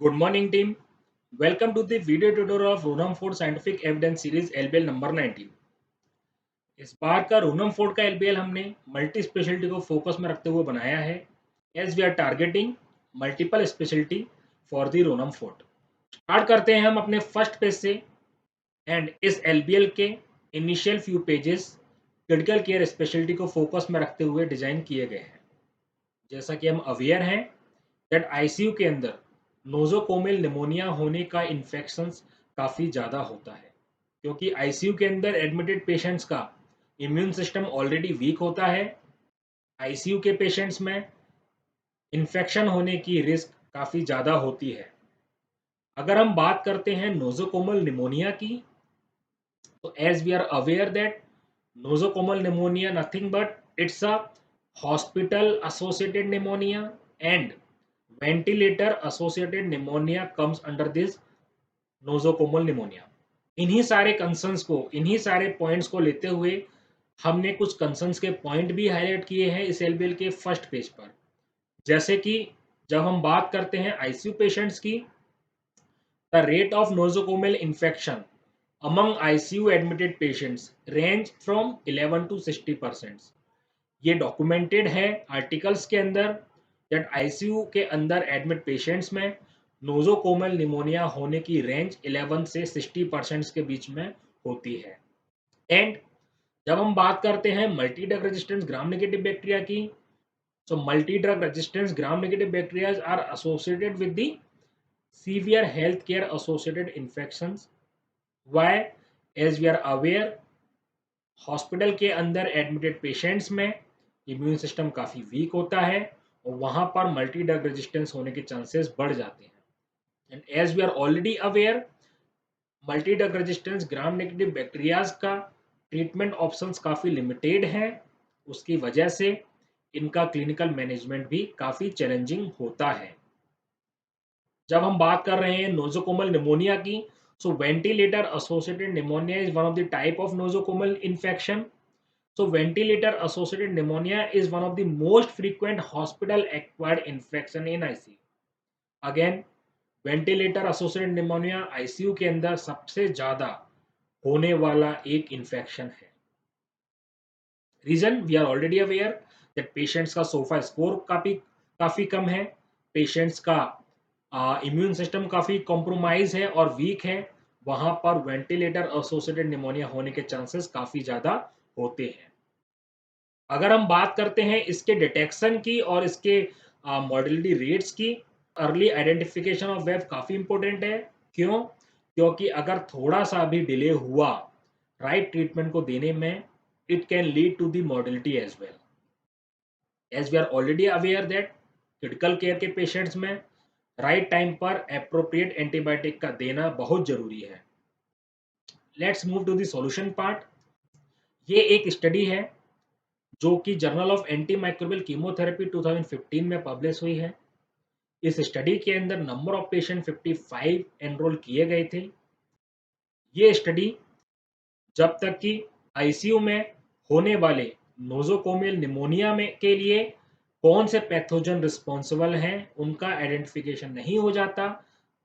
Good morning, team. Welcome to the video tutorial of Runham Ford Scientific Evidence Series LBL नंबर 19। इस बार का Ronem forte का LBL हमने मल्टी स्पेशलिटी को फोकस में रखते हुए बनाया है as we are targeting multiple speciality for the Ronem forte. Start करते हैं हम अपने फर्स्ट पेज से एंड इस एलबीएल के initial few pages critical care speciality को फोकस में रखते हुए डिजाइन किए गए हैं। जैसा कि हम अवेयर हैं दैट आईसीयू के अंदर नोजोकोमियल निमोनिया होने का इन्फेक्शंस काफ़ी ज़्यादा होता है क्योंकि आईसीयू के अंदर एडमिटेड पेशेंट्स का इम्यून सिस्टम ऑलरेडी वीक होता है। आईसीयू के पेशेंट्स में इन्फेक्शन होने की रिस्क काफ़ी ज़्यादा होती है। अगर हम बात करते हैं नोजोकोमल निमोनिया की, तो as we are aware that nosocomial pneumonia nothing but it's a hospital associated pneumonia and ventilator associated pneumonia comes under this nosocomial pneumonia। इन्हीं सारे कंसर्न्स को, इन्हीं सारे पॉइंट्स को लेते हुए हमने कुछ कंसर्न्स के पॉइंट भी हाईलाइट किए हैं इस एलबीएल के फर्स्ट पेज पर। जैसे कि जब हम बात करते हैं आईसीयू पेशेंट्स की, the rate of nosocomial infection among ICU admitted patients range from 11 to 60%। ये डॉक्यूमेंटेड है आर्टिकल्स के अंदर दैट आईसीयू के अंदर एडमिट पेशेंट्स में नोजोकोमल निमोनिया होने की रेंज 11 से 60% के बीच में होती है। एंड जब हम बात करते हैं multi drug resistance gram negative bacteria की, so multi drug resistance gram negative bacteria are associated with the severe health care associated infections. Why? As we are aware, hospital के अंदर एडमिटेड पेशेंट्स में immune system काफ़ी weak होता है और वहाँ पर मल्टी ड्रग रेजिस्टेंस होने के चांसेस बढ़ जाते हैं। And as we are already aware, multi drug resistance gram negative bacterias का ट्रीटमेंट ऑप्शंस काफ़ी लिमिटेड हैं। उसकी वजह से इनका क्लिनिकल मैनेजमेंट भी काफ़ी चैलेंजिंग होता है। जब हम बात कर रहे हैं नोजोकोमल निमोनिया की, so ventilator associated pneumonia is one of the type of nosocomial infection। So ventilator associated pneumonia is one of the most frequent hospital acquired infection in ICU। Again, ventilator associated pneumonia ICU के अंदर सबसे ज्यादा होने वाला एक infection है। Reason we are already aware that patients का SOFA score काफी कम है, पेशेंट्स का इम्यून सिस्टम काफ़ी कॉम्प्रोमाइज है और वीक है, वहाँ पर वेंटिलेटर एसोसिएटेड निमोनिया होने के चांसेस काफ़ी ज़्यादा होते हैं। अगर हम बात करते हैं इसके डिटेक्शन की और इसके मॉर्टेलिटी रेट्स की, अर्ली आइडेंटिफिकेशन ऑफ वेव काफ़ी इंपॉर्टेंट है। क्यों? क्योंकि अगर थोड़ा सा भी डिले हुआ राइट ट्रीटमेंट को देने में, it can lead to the mortality as well. As we are already aware that critical care के पेशेंट्स में राइट टाइम पर एप्रोप्रिएट एंटीबायोटिक का देना बहुत जरूरी है। Let's move to the solution part. ये एक स्टडी है जो कि journal of antimicrobial chemotherapy 2015 में पब्लिश हुई है। इस स्टडी के अंदर नंबर ऑफ पेशेंट 55 एनरोल किए गए थे। ये स्टडी जब तक कि आईसीयू में होने वाले नोजोकोमियल निमोनिया में के लिए कौन से पैथोजन रिस्पॉन्सिबल हैं उनका आइडेंटिफिकेशन नहीं हो जाता,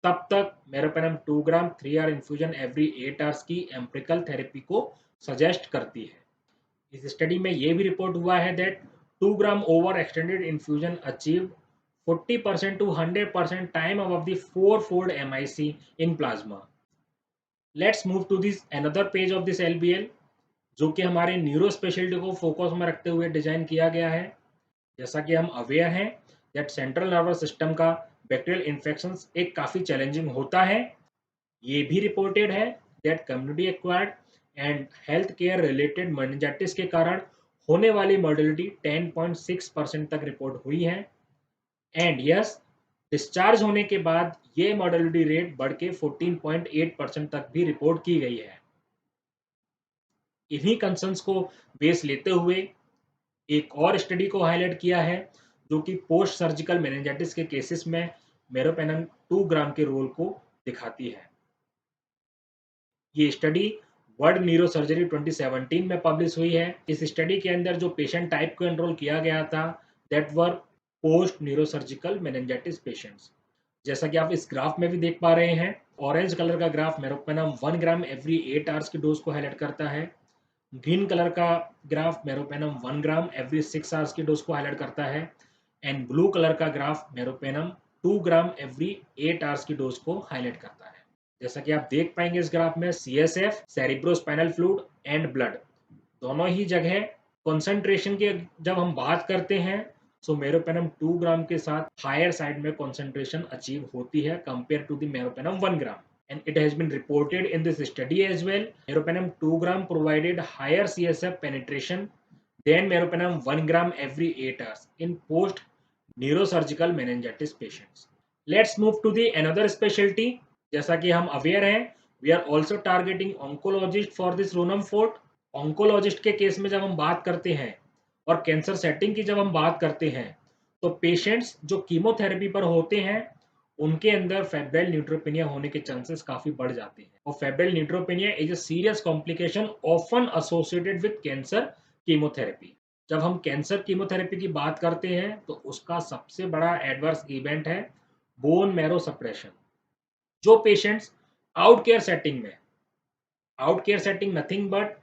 तब तक meropenem 2 gram 3 hour infusion every 8 hours की एम्पिरिकल थेरेपी को सजेस्ट करती है। इस स्टडी में यह भी रिपोर्ट हुआ है that 2 gram over extended infusion achieve 40% to 100% time above the 4-fold MIC in plasma. Let's move to this another page of this LBL जो कि हमारे न्यूरो स्पेशलिटी को फोकस में रखते हुए डिजाइन किया गया है। जैसा कि हम अवेयर हैं दैट सेंट्रल नर्वस सिस्टम का बैक्टीरियल इन्फेक्शन एक काफ़ी चैलेंजिंग होता है। ये भी रिपोर्टेड है that community acquired and health care related meningitis के कारण होने वाली मॉर्टेलिटी 10.6% तक रिपोर्ट हुई है। एंड यस, डिस्चार्ज होने के बाद ये मॉर्टेलिटी रेट बढ़ के 14.8% तक भी रिपोर्ट की गई है। इन्हीं कंसर्न्स को बेस लेते हुए एक और स्टडी को हाईलाइट किया है जो कि पोस्ट सर्जिकल मेनिंजाइटिस के केसेस में मेरोपेनम 2 ग्राम के रोल को दिखाती है। ये स्टडी वर्ल्ड न्यूरो सर्जरी 2017 में पब्लिश हुई है। इस स्टडी के अंदर जो पेशेंट टाइप को एनरोल किया गया था that were post neuro surgical meningitis patients. जैसा कि आप इस ग्राफ में भी देख पा रहे हैं, ऑरेंज कलर का ग्राफ मेरोपेनम 1 ग्राम एवरी 8 आवर्स की डोज को हाईलाइट करता है। ग्रीन कलर का ग्राफ मेरोपेनम 1 ग्राम एवरी 6 आवर्स की डोज को हाईलाइट करता है एंड ब्लू कलर का ग्राफ मेरोपेनम 2 ग्राम एवरी 8 आवर्स की डोज को हाईलाइट करता है। जैसा कि आप देख पाएंगे इस ग्राफ में CSF, cerebrospinal fluid and blood दोनों ही जगह कंसंट्रेशन की जब हम बात करते हैं सो मेरोपेनम 2 ग्राम के साथ हायर साइड में कंसंट्रेशन अचीव होती है compare to the meropenem 1 gram and it has been reported in this study as well. Meropenem 2 gram provided higher CSF penetration than meropenem 1 gram every 8 hours in post neurosurgical meningitis patients. Let's move to the another specialty. जैसा कि हम aware हैं, we are also targeting oncologist for this Rounam fort. oncologist के case में जब हम बात करते हैं और कैंसर सेटिंग की जब हम बात करते हैं तो पेशेंट्स जो कीमोथेरेपी पर होते हैं उनके अंदर फेब्राइल न्यूट्रोपेनिया होने के चांसेस काफी बढ़ जाते हैं और febrile neutropenia is a serious complication often associated with cancer chemotherapy. जब हम कैंसर कीमोथेरेपी की बात करते हैं तो उसका सबसे बड़ा एडवर्स इवेंट है बोन मैरो सप्रेशन। जो पेशेंट्स आउट केयर सेटिंग में, out care setting nothing but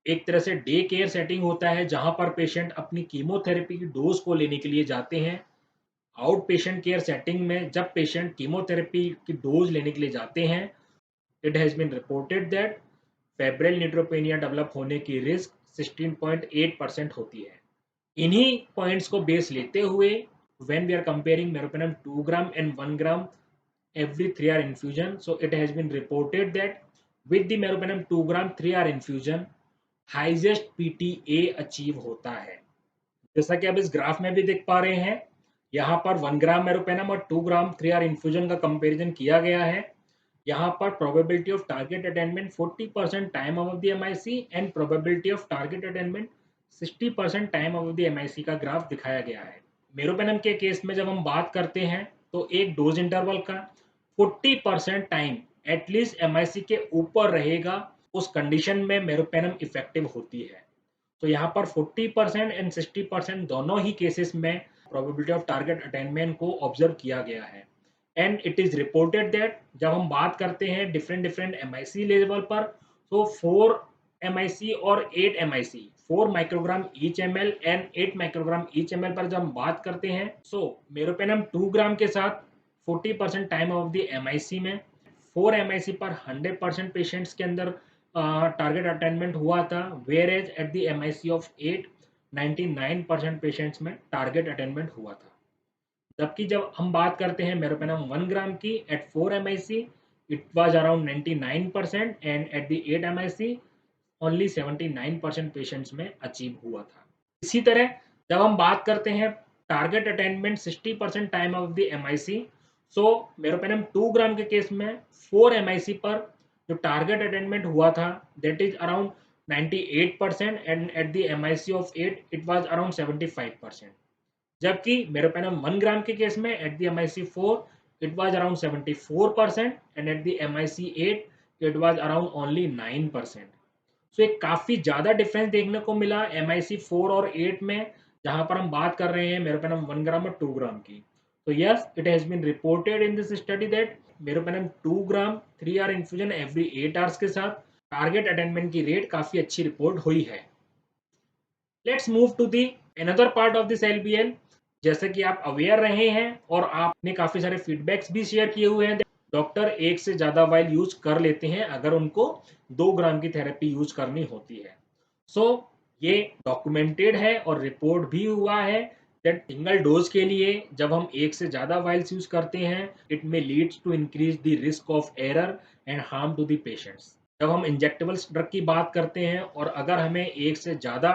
एक तरह से डे केयर सेटिंग होता है जहां पर पेशेंट अपनी कीमोथेरेपी की डोज को लेने के लिए जाते हैं। आउट पेशेंट केयर सेटिंग में जब पेशेंट कीमोथेरेपी की डोज लेने के लिए जाते हैं, it has been reported that febrile neutropenia develop होने की रिस्क 16.8% होती है। इन्हीं पॉइंट्स को बेस लेते हुए when we are comparing meropenem 2 gram and 1 gram every 3 hour infusion, so it has been reported that with the meropenem 2 gram 3 hour infusion highest PTA achieve होता है। जैसा कि आप इस ग्राफ में भी देख पा रहे हैं, यहाँ पर 1 ग्राम मेरोपेनम और 2 ग्राम 3 आर इन्फ्यूजन का कंपैरिजन किया गया है। यहाँ पर probability of target attainment 40% time above the MIC and probability of target attainment 60% time above the MIC का ग्राफ दिखाया गया है। मेरोपेनम के केस में जब हम बात करते हैं तो एक डोज इंटरवल का 40% टाइम एटलीस्ट एमआईसी के ऊपर रहेगा, उस कंडीशन में मेरोपेनम इफेक्टिव होती है। तो यहाँ पर 40% एंड 60% दोनों ही केसेस में प्रोबेबिलिटी ऑफ टारगेट अटेनमेंट को ऑब्जर्व किया गया है and it is reported that जब हम बात करते हैं डिफरेंट डिफरेंट एमआईसी लेवल पर तो 4 एमआईसी और 8 MIC 4 microgram each ML and 8 microgram each ML पर जब हम बात करते हैं सो मेरोपेनम 2 ग्राम के साथ 40% टाइम ऑफ द एमआईसी में 4 एमआईसी पर 100% पेशेंट्स के अंदर टारगेट अटेनमेंट हुआ था, whereas at the MIC of 8 99% patients में टारगेट अटेनमेंट हुआ था। जबकि जब हम बात करते हैं मेरोपेनम 1 ग्राम की at 4 MIC it was around 99% and at the 8 MIC only 79% patients में अचीव हुआ था। इसी तरह जब हम बात करते हैं target attainment 60% time of the MIC so meropenem 2 gram के केस में 4 एमआईसी पर जो टारगेट अटेनमेंट हुआ था that is around 98% and at the MIC of 8 it was around 75%। जबकि मेरोपेनम 1 ग्राम के केस में eight the MIC 4 it was around 74% and at the MIC 8 it was around only 9%। सो एक काफी ज्यादा डिफरेंस देखने को मिला एमआईसी 4 और 8 में, जहां पर हम बात कर रहे हैं मेरोपेनम 1 ग्राम और 2 ग्राम की। तो yes it has been reported in this study that meropenem 2 gram 3 hour infusion every 8 hours के साथ टारगेट अटेनमेंट की रेट काफी अच्छी रिपोर्ट हुई है। Let's move to the another part of this LBL. जैसे कि आप अवेयर रहे हैं और आपने काफी सारे फीडबैक्स भी शेयर किए हुए हैं, डॉक्टर एक से ज्यादा वाइल यूज कर लेते हैं अगर उनको 2 ग्राम की थेरेपी यूज करनी होती है। सो ये डॉक्यूमेंटेड है और रिपोर्ट भी हुआ है दैट सिंगल डोज के लिए जब हम एक से ज्यादा वाइल्स यूज करते हैं it may leads to increase the risk of error and harm to the patients. जब हम इंजेक्टेबल्स ड्रग की बात करते हैं और अगर हमें एक से ज्यादा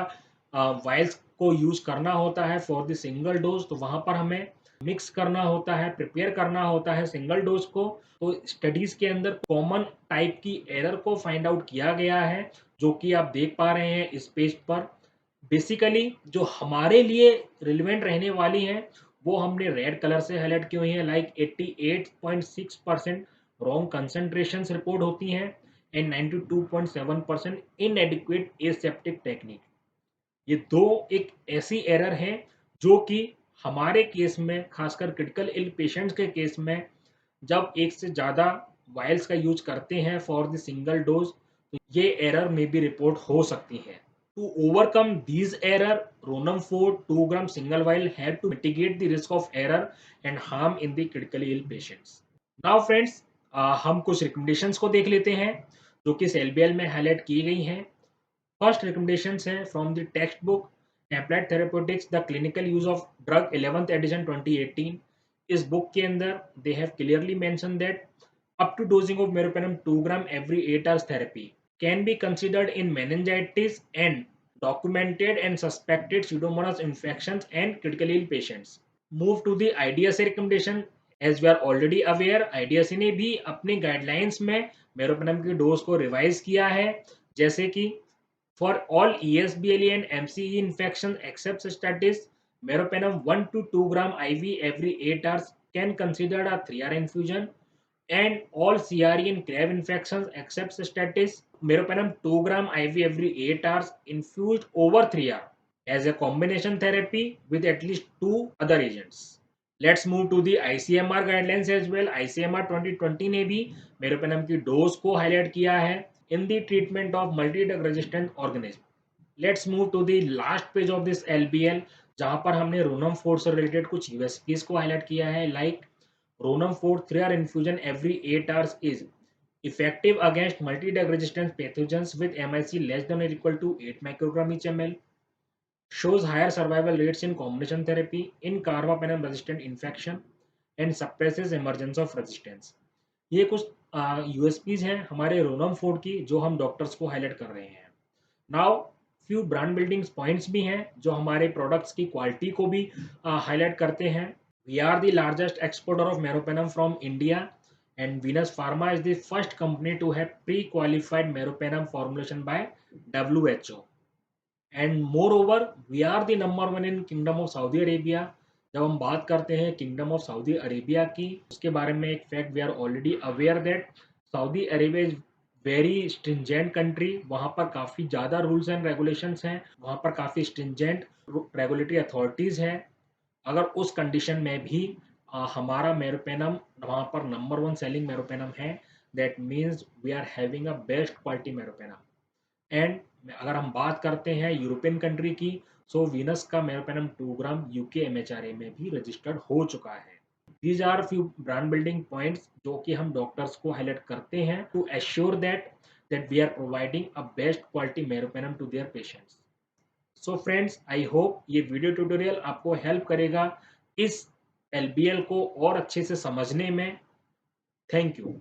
वाइल्स को यूज करना होता है फॉर द सिंगल डोज तो वहां पर हमें मिक्स करना होता है, प्रिपेयर करना होता है सिंगल डोज को। तो स्टडीज के अंदर कॉमन टाइप की एरर को फाइंड आउट किया गया है जो कि आप देख पा रहे हैं इस पेज पर। बेसिकली जो हमारे लिए रिलेवेंट रहने वाली हैं वो हमने रेड कलर से हाईलाइट की हुई है, लाइक 88.6% रॉन्ग कंसंट्रेशंस रिपोर्ट होती हैं एंड 92.7% इनएडिक्वेट एसेप्टिक टेक्निक। ये दो एक ऐसी एरर है जो कि हमारे केस में, खासकर क्रिटिकल इल पेशेंट्स के केस में, जब एक से ज़्यादा वायल्स का यूज करते हैं फॉर द सिंगल डोज, तो ये एरर में भी रिपोर्ट हो सकती है। To overcome these error, Ronem 4 2 gram single vial have to mitigate the risk of error and harm in the critically ill patients. Now friends, हम कुछ रिकमेंडेशंस को देख लेते हैं जो कि इस एलबीएल में हाईलाइट की गई हैं। फर्स्ट रिकमेंडेशंस है from the textbook applied therapeutics the clinical use of drug 11th edition 2018। इस बुक के अंदर they have clearly mention that up to dosing of meropenem 2 gram every 8 hours therapy can be considered in meningitis and documented and suspected pseudomonas infections and critically ill patients. Move to the IDSA recommendation. As we are already aware, IDSA ने भी अपने guidelines में meropenem की dose को revise किया है, जैसे कि for all ESBLE and MCE infections except cystitis, meropenem 1 to 2 gram IV every 8 hours can consider a 3-hour infusion, and all CRE and CRAV infections except cystitis, meropenem 2 gram IV every 8 hours infused over 3 hours as a combination therapy with at least 2 other agents. Let's move to the ICMR guidelines as well. ICMR 2020 ने भी meropenem की dose को highlight किया है in the treatment of multi-drug resistant organism. Let's move to the last page of this LBL, जहां पर हमने roman 4 से रिलेटेड कुछ USPs को हाईलाइट किया है, like Ronum 4 3-hour infusion every 8 hours is effective against multi-drug resistant pathogens with MIC less than or equal to 8 microgram each ml, shows higher survival rates in combination therapy in carbapenem resistant infection and suppresses emergence of resistance. ये कुछ USPs हैं हमारे roman 4 की जो हम doctors को highlight कर रहे हैं। Now few brand building points भी हैं जो हमारे प्रोडक्ट्स की क्वालिटी को भी हाईलाइट करते हैं। We are the largest exporter of meropenem from India, and Venus Pharma is the first company to have pre-qualified meropenem formulation by WHO. And moreover, we are the number one in Kingdom of Saudi Arabia. जब हम बात करते हैं kingdom of Saudi Arabia की, उसके बारे में एक fact we are already aware that Saudi Arabia is very stringent country. वहाँ पर काफ़ी ज़्यादा रूल्स एंड रेगुलेशंस हैं, वहाँ पर काफ़ी स्ट्रिंजेंट रेगुलेटरी अथॉरिटीज़ हैं। अगर उस कंडीशन में भी हमारा मेरोपेनम वहाँ पर नंबर 1 सेलिंग मेरोपेनम है, that means we are having a best quality meropenem. And अगर हम बात करते हैं यूरोपियन कंट्री की, सो वीनस का मेरोपेनम 2 ग्राम यूके MHRA में भी रजिस्टर्ड हो चुका है। These are few brand building points जो कि हम डॉक्टर्स को हाईलाइट करते हैं to assure that we are providing a best quality meropenem to their patients. So friends, I hope ये वीडियो ट्यूटोरियल आपको हेल्प करेगा इस LBL को और अच्छे से समझने में। Thank you.